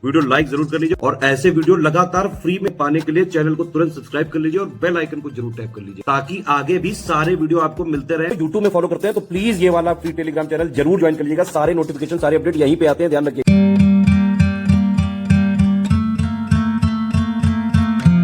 Video like जरूर कर लीजिए और ऐसे वीडियो लगातार फ्री में पाने के लिए चैनल को तुरंत सब्सक्राइब कर लीजिए और बेल आइकन को जरूर टैप कर लीजिए ताकि आगे भी सारे वीडियो आपको मिलते रहे। यूट्यूब में फॉलो करते हैं तो प्लीज ये वाला फ्री टेलीग्राम चैनल जरूर ज्वाइन कर लीजिएगा। सारे नोटिफिकेशन सारे अपडेट यहीं पे आते हैं, ध्यान रखिए।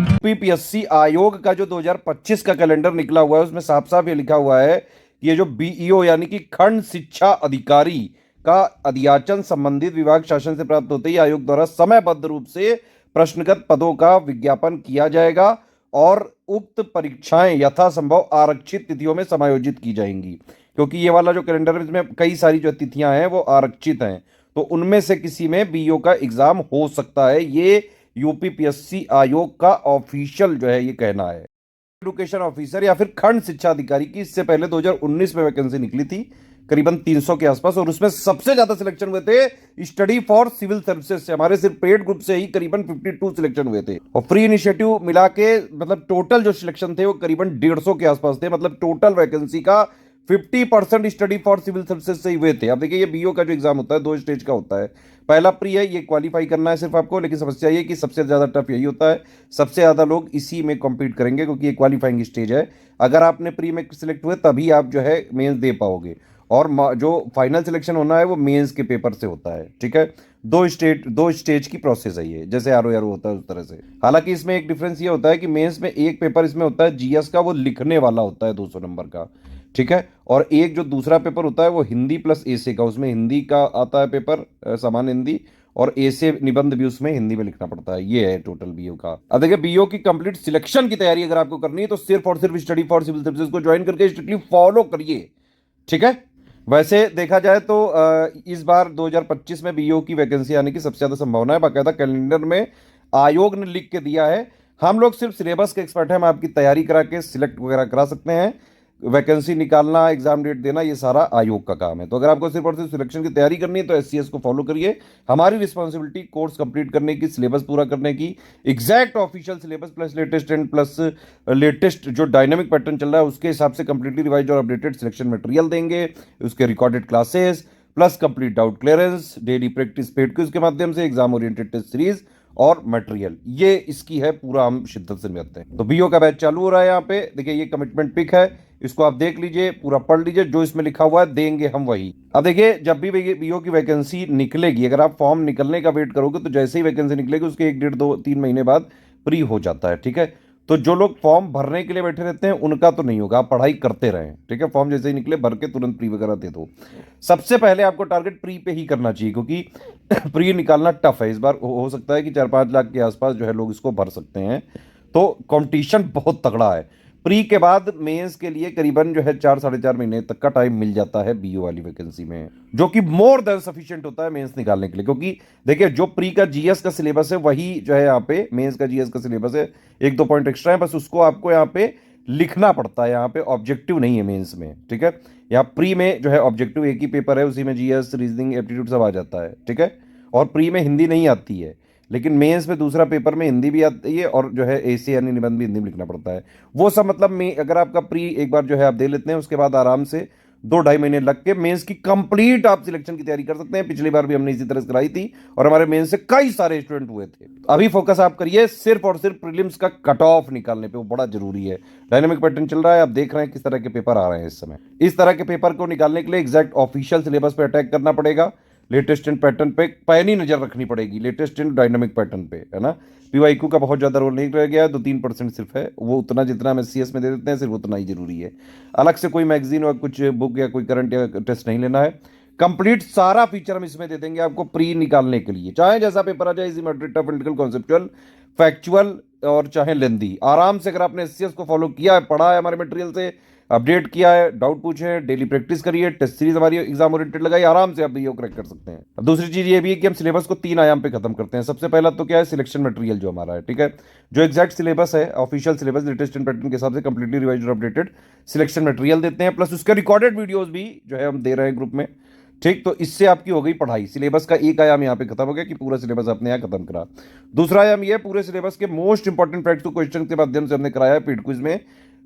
यूपीपीएससी आयोग का जो 2025 का कैलेंडर निकला हुआ है उसमें साफ साफ ये लिखा हुआ है कि ये जो बीईओ यानी कि खंड शिक्षा अधिकारी का अध्याचन संबंधित विभाग शासन से प्राप्त होते ही आयोग द्वारा समयबद्ध रूप से प्रश्नगत पदों का विज्ञापन किया जाएगा और उक्त परीक्षाएं यथासंभव आरक्षित तिथियों में समायोजित की जाएंगी। क्योंकि ये वाला जो कैलेंडर है इसमें कई सारी जो तिथियां हैं वो आरक्षित हैं, तो उनमें से किसी में बीईओ का एग्जाम हो सकता है। ये यूपीपीएससी आयोग का ऑफिशियल जो है ये कहना है। एजुकेशन ऑफिसर या फिर खंड शिक्षा अधिकारी की इससे पहले 2019 में वैकेंसी निकली थी करीबन 300 के आसपास, और उसमें सबसे ज्यादा सिलेक्शन हुए थे स्टडी फॉर सिविल सर्विसेज से। हमारे सिर्फ पेड ग्रुप से ही करीबन 52 सिलेक्शन हुए थे और फ्री इनिशिएटिव मिला के मतलब टोटल जो सिलेक्शन थे वो करीबन 150 के आसपास थे। मतलब टोटल वैकेंसी का 50% स्टडी फॉर सिविल सर्विसेज से ही हुए थे। अब देखिए ये बीओ का जो एग्जाम होता है 2 स्टेज का होता है। पहला प्री है, ये क्वालिफाई करना है सिर्फ आपको, लेकिन समस्या ये कि सबसे ज्यादा टफ यही होता है, सबसे ज्यादा लोग इसी में कॉम्पीट करेंगे क्योंकि ये क्वालिफाइंग स्टेज है। अगर आपने प्री में सिलेक्ट हुए तभी आप जो है मेंस दे पाओगे, और जो फाइनल सिलेक्शन होना है वो मेंस के पेपर से होता है। ठीक है, 2 स्टेज की प्रोसेस है ये, जैसे आरओ होता है उस तरह से। हालांकि इसमें एक डिफरेंस ये होता है कि मेंस में एक पेपर इसमें होता है जीएस का, वो लिखने वाला होता है 200 नंबर का। ठीक है, और एक जो दूसरा पेपर होता है वो हिंदी प्लस एसे का, उसमें हिंदी का आता है पेपर, सामान्य हिंदी, और एसे निबंध भी उसमें हिंदी में लिखना पड़ता है। ये है टोटल बीओ का। अब देखिए बीओ की कंप्लीट सिलेक्शन की तैयारी अगर आपको करनी है तो सिर्फ और सिर्फ स्टडी फॉर सिविल सर्विसेज को ज्वाइन करके स्ट्रिक्टली फॉलो करिए। ठीक है, वैसे देखा जाए तो इस बार 2025 में बीओ की वैकेंसी आने की सबसे ज्यादा संभावना है। बाकायदा कैलेंडर में आयोग ने लिख के दिया है। हम लोग सिर्फ सिलेबस के एक्सपर्ट हैं, हम आपकी तैयारी करा के सिलेक्ट वगैरह करा सकते हैं। वैकेंसी निकालना, एग्जाम डेट देना, ये सारा आयोग का काम है। तो अगर आपको सिर्फ और सिर्फ सिलेक्शन की तैयारी करनी है तो एससीएस को फॉलो करिए। हमारी रिस्पॉन्सिबिलिटी कोर्स कंप्लीट करने की, सिलेबस पूरा करने की, exact official syllabus plus latest and plus latest जो डायनामिक पैटर्न चल रहा है उसके हिसाब से कंप्लीटली रिवाइज और अपडेटेड सिलेक्शन मटेरियल देंगे, उसके recorded classes plus complete doubt clearance, daily practice paid quiz के माध्यम से, एग्जाम ओरिएंटेड टेस्ट सीरीज और मटेरियल, ये इसकी है, पूरा हम शिद्दत से निभाते हैं। तो बीओ का बैच चालू हो रहा है। यहाँ पे देखिए ये कमिटमेंट पिक है, इसको आप देख लीजिए, पूरा पढ़ लीजिए, जो इसमें लिखा हुआ है देंगे हम वही। अब देखिए जब भी बीओ की वैकेंसी निकलेगी, अगर आप फॉर्म निकलने का वेट करोगे तो जैसे ही वैकेंसी निकलेगी उसके 1 डेढ़ 2 3 महीने बाद प्री हो जाता है। ठीक है, तो जो लोग फॉर्म भरने के लिए बैठे रहते हैं उनका तो नहीं होगा, आप पढ़ाई करते रहें। ठीक है, फॉर्म जैसे ही निकले भर के तुरंत प्री वगैरह दे दो। सबसे पहले आपको टारगेट प्री पे ही करना चाहिए क्योंकि प्री निकालना टफ है। इस बार हो सकता है कि 4-5 लाख के आसपास जो है लोग इसको भर सकते हैं, तो कंपटीशन बहुत तगड़ा है। प्री के बाद मेंस के लिए करीबन जो है 4-4.5 महीने तक का टाइम मिल जाता है बीओ वाली वैकेंसी में, जो कि मोर देन सफिशिएंट होता है मेंस निकालने के लिए। क्योंकि देखिए जो प्री का जीएस का सिलेबस है वही जो है यहाँ पे मेंस का जीएस का सिलेबस है, 1-2 पॉइंट एक्स्ट्रा है, बस उसको आपको यहाँ पे लिखना पड़ता है। यहाँ पे ऑब्जेक्टिव नहीं है मेंस में। ठीक है, यहाँ प्री में जो है ऑब्जेक्टिव एक ही पेपर है, उसी में जीएस, रीजनिंग, एप्टीट्यूड सब आ जाता है। ठीक है, और प्री में हिंदी नहीं आती है, लेकिन मेंस में दूसरा पेपर में हिंदी भी आती है और जो है एसे यानी निबंध भी हिंदी में लिखना पड़ता है। वो सब मतलब में अगर आपका प्री एक बार जो है आप दे लेते हैं उसके बाद आराम से 2-2.5 महीने लग के मेंस की कंप्लीट आप सिलेक्शन की तैयारी कर सकते हैं। पिछली बार भी हमने इसी तरह से कराई थी और हमारे मेंस से कई सारे स्टूडेंट हुए थे। अभी फोकस आप करिए सिर्फ और सिर्फ प्रीलिम्स का कट ऑफ निकालने पे, वो बड़ा जरूरी है। डायनामिक पैटर्न चल रहा है, आप देख रहे हैं किस तरह के पेपर आ रहे हैं इस समय। इस तरह के पेपर को निकालने के लिए एग्जैक्ट ऑफिशियल सिलेबस पे अटैक करना पड़ेगा, लेटेस्ट एंड पैटर्न पे पैनी नजर रखनी पड़ेगी, लेटेस्ट एंड डायनामिक पैटर्न पे, है ना। पीवाईक्यू का बहुत ज्यादा रोल नहीं रह गया है, 2-3% सिर्फ है, वो उतना जितना हम एससीएस में दे देते हैं सिर्फ उतना ही जरूरी है। अलग से कोई मैगजीन और कुछ बुक या कोई करंट या टेस्ट नहीं लेना है। कंप्लीट सारा फीचर हम इसमें दे देंगे आपको प्री निकालने के लिए, चाहे जैसा पेपर आ जाए, easy, moderate, tough, political, conceptual, factual और चाहे लेंदी। आराम से अगर आपने एससीएस को फॉलो किया है, पढ़ा है हमारे मटेरियल से, अपडेट किया है, डाउट पूछे, डेली प्रैक्टिस करिए, टेस्ट सीरीज हमारी एग्जाम ओरिएंटेड लगाई, आराम से आप बीओ क्रैक कर सकते हैं। अब दूसरी चीज ये भी है कि हम सिलेबस को 3 आयाम पे खत्म करते हैं। सबसे पहला तो क्या है, सिलेक्शन मटेरियल जो हमारा है। ठीक है, जो एग्जैक्ट सिलेबस है, official syllabus, latest and pattern के हिसाब से कंप्लीटली रिवाइज और अपडेटेड सिलेक्शन मटेरियल देते हैं, प्लस उसके रिकॉर्डेड वीडियोज भी जो है हम दे रहे हैं ग्रुप में। ठीक, तो इससे आपकी हो गई पढ़ाई। सिलेबस का एक आयाम यहाँ पे खत्म हो गया कि पूरा सिलेबस आपने यहाँ खत्म करा। दूसरा आयाम ये पूरे सिलेबस के मोस्ट इंपॉर्टेंट फैक्ट क्वेश्चन के माध्यम से हमने कराया है पेड क्विज में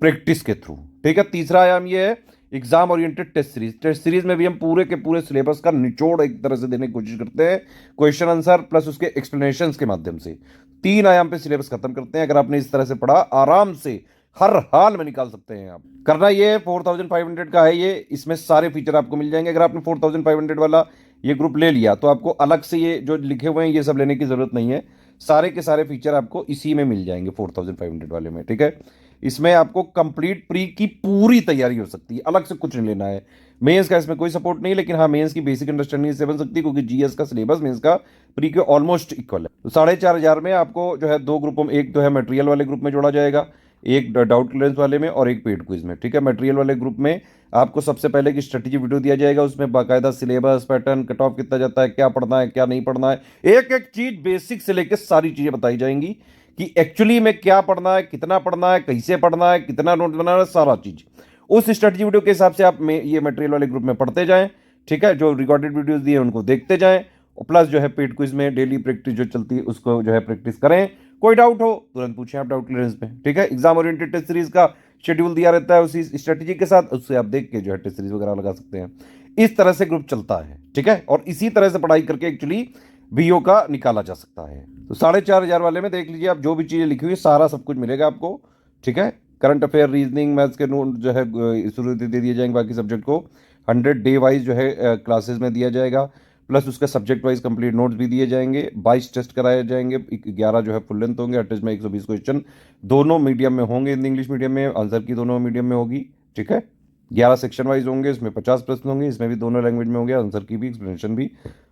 प्रैक्टिस के थ्रू। ठीक है, तीसरा आयाम ये है एग्जाम ओरिएंटेड टेस्ट सीरीज में भी हम पूरे के पूरे सिलेबस का निचोड़ एक तरह से देने की कोशिश करते हैं, क्वेश्चन आंसर प्लस उसके एक्सप्लेनेशंस के माध्यम से 3 आयाम पे सिलेबस खत्म करते हैं। अगर आपने इस तरह से पढ़ा, आराम से हर हाल में निकाल सकते हैं आप। करना ये 4500 का है, ये इसमें सारे फीचर आपको मिल जाएंगे। अगर आपने 4500 वाला ये ग्रुप ले लिया तो आपको अलग से ये जो लिखे हुए हैं ये सब लेने की जरूरत नहीं है, सारे के सारे फीचर आपको इसी में मिल जाएंगे 4500 वाले में, ठीक है। इसमें आपको कंप्लीट प्री की पूरी तैयारी हो सकती है, अलग से कुछ नहीं लेना है। मेंस का इसमें कोई सपोर्ट नहीं, लेकिन हाँ मेंस की बेसिक अंडरस्टैंडिंग से बन सकती है, क्योंकि जीएस का सिलेबस मेंस का प्री के ऑलमोस्ट इक्वल है। तो 4500 में आपको जो है 2 ग्रुपों में, एक तो है मटेरियल वाले ग्रुप में जोड़ा जाएगा, एक डाउट क्लियरेंस वाले में और एक पेड क्विज में, ठीक है। मटेरियल वाले ग्रुप में आपको सबसे पहले की स्ट्रेटेजी वीडियो दिया जाएगा, उसमें बाकायदा सिलेबस पैटर्न कट ऑफ कितना जाता है, क्या पढ़ना है क्या नहीं पढ़ना है, एक एक चीज बेसिक से लेकर सारी चीजें बताई जाएंगी कि एक्चुअली में क्या पढ़ना है, कितना पढ़ना है, कैसे पढ़ना है, कितना नोट बनाना है, सारा चीज उस स्ट्रेटेजी वीडियो के हिसाब से आप ये मटेरियल वाले ग्रुप में पढ़ते जाएं, ठीक है। जो रिकॉर्डेड वीडियोस दिए उनको देखते जाएं, और प्लस जो है पेड क्विज में डेली प्रैक्टिस जो चलती है उसको जो है प्रैक्टिस करें। कोई डाउट हो तुरंत पूछें आप डाउट क्लियरेंस में, ठीक है। एग्जाम ओरिएंटेड टेस्ट सीरीज का शेड्यूल दिया रहता है उसी स्ट्रेटेजी के साथ, उससे आप देख के जो है टेस्ट सीरीज वगैरह लगा सकते हैं। इस तरह से ग्रुप चलता है, ठीक है, और इसी तरह से पढ़ाई करके एक्चुअली बीओ का निकाला जा सकता है। तो 4500 वाले में देख लीजिए आप, जो भी चीज़ें लिखी हुई सारा सब कुछ मिलेगा आपको, ठीक है। करंट अफेयर, रीजनिंग, मैथ्स के नोट जो है शुरू दे दिए जाएंगे, बाकी सब्जेक्ट को 100 डे वाइज जो है क्लासेस में दिया जाएगा, प्लस उसका सब्जेक्ट वाइज कंप्लीट नोट्स भी दिए जाएंगे। 22 टेस्ट कराए जाएंगे, 11 जो है फुल लेंथ होंगे, 8 टेस्ट में 120 क्वेश्चन दोनों मीडियम में होंगे, हिंदी इंग्लिश मीडियम में, आंसर की दोनों मीडियम में होगी, ठीक है। 11 सेक्शन वाइज होंगे, इसमें 50 प्रश्न होंगे, इसमें भी दोनों लैंग्वेज में होंगे, आंसर की भी एक्सप्लेनेशन भी,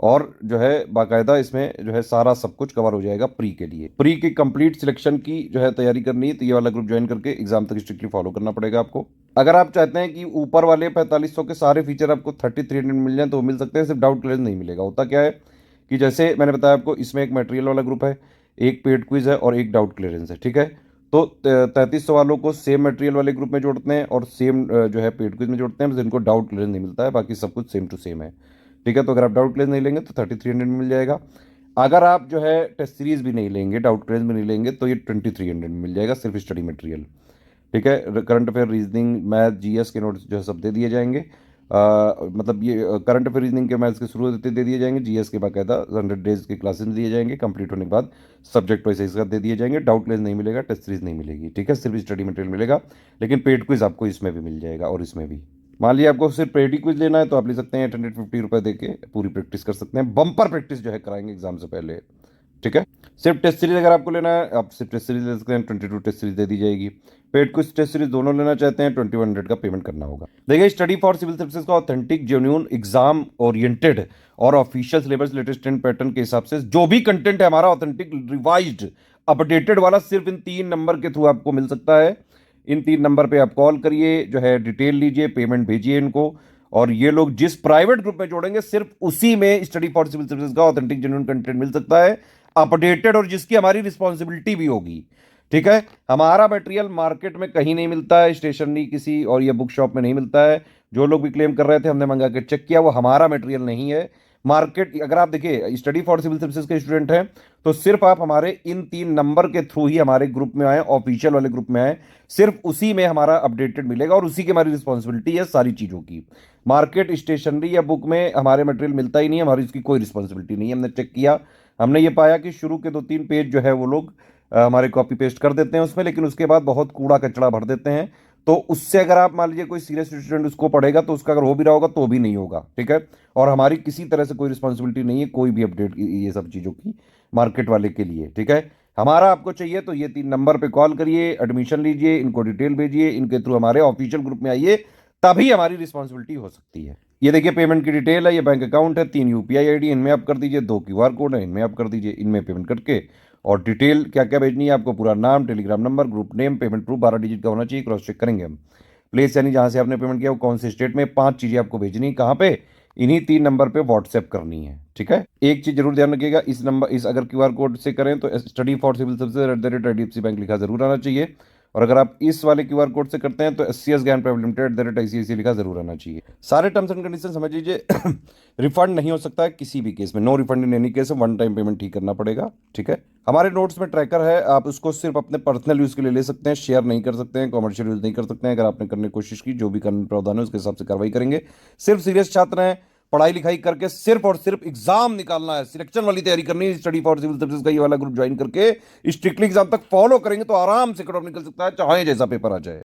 और जो है बाकायदा इसमें जो है सारा सब कुछ कवर हो जाएगा प्री के लिए। प्री की कंप्लीट सिलेक्शन की जो है तैयारी करनी है तो ये वाला ग्रुप ज्वाइन करके एग्जाम तक स्ट्रिक्टली फॉलो करना पड़ेगा आपको। अगर आप चाहते हैं कि ऊपर वाले 4500 के सारे फीचर आपको 3300 मिल जाए तो मिल सकते हैं, सिर्फ डाउट क्लियरेंस नहीं मिलेगा। होता क्या है कि जैसे मैंने बताया आपको, इसमें एक मटेरियल वाला ग्रुप है, एक पेड क्विज है और एक डाउट क्लियरेंस है, ठीक है। तो 3300 वालों को सेम मटेरियल वाले ग्रुप में जोड़ते हैं और सेम जो है पेड क्विज में जोड़ते हैं, जिनको डाउट क्लियरेंस नहीं मिलता है, बाकी सब कुछ सेम टू सेम है, ठीक है। तो अगर आप डाउट क्लियरेंस नहीं लेंगे तो 3300 में मिल जाएगा। अगर आप जो है टेस्ट सीरीज भी नहीं लेंगे, डाउट क्लियरेंस भी नहीं लेंगे, तो ये 2300 में मिल जाएगा, सिर्फ स्टडी मटेरियल, ठीक है। Current affair, reasoning, math, GS के नोट्स जो है सब दे दिए जाएंगे। मतलब ये करंट अफेयर, रीजनिंग के मैथ्स के शुरू होते दे दिए जाएंगे, जीएस के बाकायदा 100 डेज के क्लासेस दिए जाएंगे, कंप्लीट होने के बाद सब्जेक्ट वाइज इसका दे दिए जाएंगे। डाउट क्लियरेंस नहीं मिलेगा, टेस्ट सीरीज नहीं मिलेगी, ठीक है, सिर्फ स्टडी मटेरियल मिलेगा। लेकिन पेड क्विज आपको इसमें भी मिल जाएगा और इसमें भी। मान लीजिए आपको सिर्फ पेड क्विज लेना है तो आप ले सकते हैं, 850 रुपये दे के पूरी प्रैक्टिस कर सकते हैं, बम्पर प्रैक्टिस जो है कराएंगे एग्जाम से पहले, ठीक है। सिर्फ टेस्ट सीरीज अगर आपको लेना है आप सिर्फ टेस्ट सीरीज ले सकते हैं, 22 टेस्ट सीरीज दे दी जाएगी। पेड क्विज टेस्ट सीरीज दोनों लेना चाहते हैं 2100 का पेमेंट करना होगा। देखिए, स्टडी फॉर सिविल सर्विसेज का ऑथेंटिक, जेन्युइन, एग्जाम ओरिएंटेड और official syllabus latest trend pattern के हिसाब से जो भी कंटेंट है हमारा ऑथेंटिक, रिवाइज्ड, अपडेटेड वाला, सिर्फ इन 3 नंबर के थ्रू आपको मिल सकता है। इन 3 नंबर पे आप कॉल करिए, जो है डिटेल लीजिए, पेमेंट भेजिए इनको, और ये लोग जिस प्राइवेट ग्रुप में जोड़ेंगे सिर्फ उसी में स्टडी फॉर सिविल सर्विसेज का ऑथेंटिक, जेन्युइन कंटेंट मिल सकता है, अपडेटेड, और जिसकी हमारी रिस्पॉन्सिबिलिटी भी होगी, ठीक है। हमारा मटेरियल मार्केट में कहीं नहीं मिलता है, स्टेशनरी किसी और ये बुक शॉप में नहीं मिलता है। जो लोग भी क्लेम कर रहे थे, हमने मंगा के चेक किया, वो हमारा मटेरियल नहीं है। मार्केट, अगर आप देखिए स्टडी फॉर सिविल सर्विसेज के स्टूडेंट हैं तो सिर्फ आप हमारे इन 3 नंबर के थ्रू ही हमारे ग्रुप में आए, ऑफिशियल वाले ग्रुप में आए, सिर्फ उसी में हमारा अपडेटेड मिलेगा और उसी की हमारी रिस्पॉन्सिबिलिटी है सारी चीज़ों की। मार्केट, स्टेशनरी या बुक में हमारे मटेरियल मिलता ही नहीं है, हमारी इसकी कोई रिस्पॉन्सिबिलिटी नहीं है। हमने चेक किया, हमने ये पाया कि शुरू के 2-3 पेज जो है वो लोग हमारे कॉपी पेस्ट कर देते हैं उसमें, लेकिन उसके बाद बहुत कूड़ा कचड़ा भर देते हैं। तो उससे अगर आप मान लीजिए कोई सीरियस स्टूडेंट उसको पढ़ेगा तो उसका अगर हो भी रहा होगा तो भी नहीं होगा, ठीक है। और हमारी किसी तरह से कोई रिस्पॉन्सिबिलिटी नहीं है कोई भी अपडेट ये सब चीज़ों की मार्केट वाले के लिए, ठीक है। हमारा आपको चाहिए तो ये 3 नंबर पे कॉल करिए, एडमिशन लीजिए, इनको डिटेल भेजिए, इनके थ्रू हमारे ऑफिशियल ग्रुप में आइए, तभी हमारी रिस्पॉन्सिबिलिटी हो सकती है। ये देखिए पेमेंट की डिटेल है, ये बैंक अकाउंट है, 3 यूपीआई आईडी, इनमें आप कर दीजिए, 2 क्यूआर कोड है, इनमें आप कर दीजिए, इनमें पेमेंट करके, और डिटेल क्या क्या भेजनी है आपको, पूरा नाम, Telegram number, group name, payment proof 12 digit का होना चाहिए, क्रॉस चेक करेंगे हम। प्लेस यानी जहाँ से आपने पेमेंट किया वो कौन से स्टेट में, 5 चीज़ें आपको भेजनी है, कहाँ पे, इन्हीं 3 नंबर पे व्हाट्सएप करनी है, ठीक है। एक चीज़ जरूर ध्यान रखिएगा, इस नंबर, इस अगर क्यूआर कोड से करें तो study for civil services @IDFC bank लिखा जरूर आना चाहिए, और अगर आप इस वाले क्यूआर कोड से करते हैं तो SCS ज्ञान प्राइवेट लिमिटेड @ICICI लिखा जरूर आना चाहिए। सारे टर्म्स एंड कंडीशन समझ लीजिए। रिफंड नहीं हो सकता है किसी भी केस में, no refund in any case, 1 time payment ही करना पड़ेगा, ठीक है। हमारे नोट्स में ट्रैकर है, आप उसको सिर्फ अपने पर्सनल यूज के लिए ले सकते हैं, शेयर नहीं कर सकते हैं, कॉमर्शियल यूज नहीं कर सकते हैं। अगर आपने करने की कोशिश की, जो भी कानूनी प्रावधान है उसके हिसाब से कार्रवाई करेंगे। सिर्फ सीरियस छात्र हैं, पढ़ाई लिखाई करके सिर्फ और सिर्फ एग्जाम निकालना है, सिलेक्शन वाली तैयारी करनी है। स्टडी फॉर सिविल सर्विसेज का ये वाला ग्रुप ज्वाइन करके स्ट्रिक्टली एग्जाम तक फॉलो करेंगे तो आराम से कट ऑफ निकल सकता है, चाहे जैसा पेपर आ जाए।